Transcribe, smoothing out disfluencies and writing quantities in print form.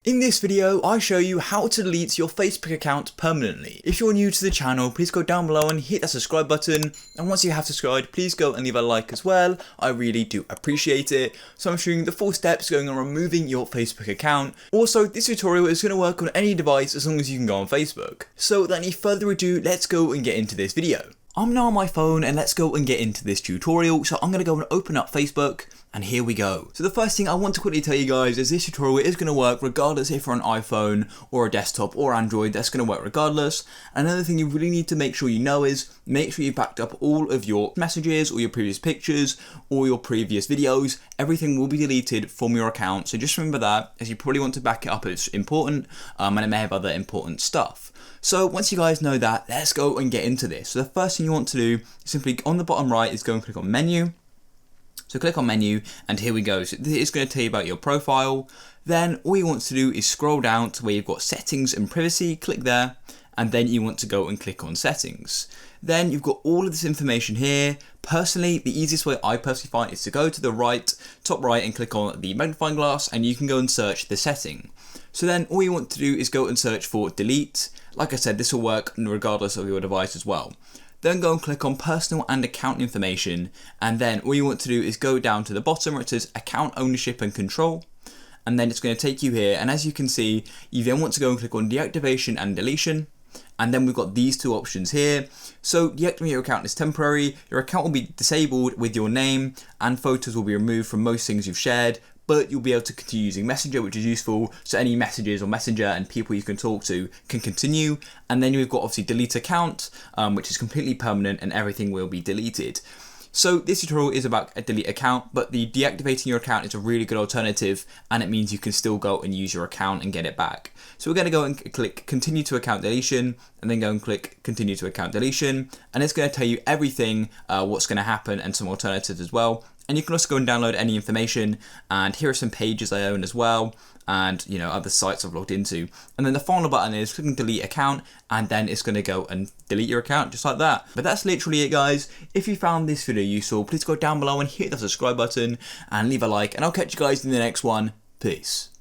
In this video, I show you how to delete your Facebook account permanently. If you're new to the channel, please go down below and hit that subscribe button. And once you have subscribed, please go and leave a like as well. I really do appreciate it. So I'm showing you the 4 steps going on removing your Facebook account. Also, this tutorial is going to work on any device as long as you can go on Facebook. So without any further ado, let's go and get into this video. I'm now on my phone and let's go and get into this tutorial. So I'm going to go and open up Facebook. And here we go. So the first thing I want to quickly tell you guys is this tutorial is going to work regardless if you're on iPhone or a desktop or Android. That's going to work regardless. Another thing you really need to make sure you know is make sure you backed up all of your messages or your previous pictures or your previous videos. Everything will be deleted from your account. So just remember that, as you probably want to back it up. It's important and it may have other important stuff. So once you guys know that, let's go and get into this. So the first thing you want to do is simply on the bottom right is go and click on menu. So click on menu and here we go. So this is going to tell you about your profile. Then all you want to do is scroll down to where you've got settings and privacy, click there, and then you want to go and click on settings. Then you've got all of this information here. Personally, the easiest way I personally find is to go to the right, top right, and click on the magnifying glass and you can go and search the setting. So then all you want to do is go and search for delete. Like I said, this will work regardless of your device as well. Then go and click on personal and account information, and then all you want to do is go down to the bottom where it says account ownership and control, and then it's going to take you here, and as you can see, you then want to go and click on deactivation and deletion, and then we've got these 2 options here. So deactivate your account is temporary. Your account will be disabled with your name and photos will be removed from most things you've shared, but you'll be able to continue using Messenger, which is useful. So any messages on Messenger and people you can talk to can continue. And then we've got obviously delete account, which is completely permanent and everything will be deleted. So this tutorial is about a delete account, but the deactivating your account is a really good alternative and it means you can still go and use your account and get it back. So we're going to go and click continue to account deletion and then go and click continue to account deletion. And it's going to tell you everything, what's going to happen and some alternatives as well. And you can also go and download any information, and here are some pages I own as well, and other sites I've logged into. And then the final button is clicking delete account, and then it's going to go and delete your account just like that. But that's literally it, guys. If you found this video useful, please go down below and hit the subscribe button and leave a like, and I'll catch you guys in the next one. Peace.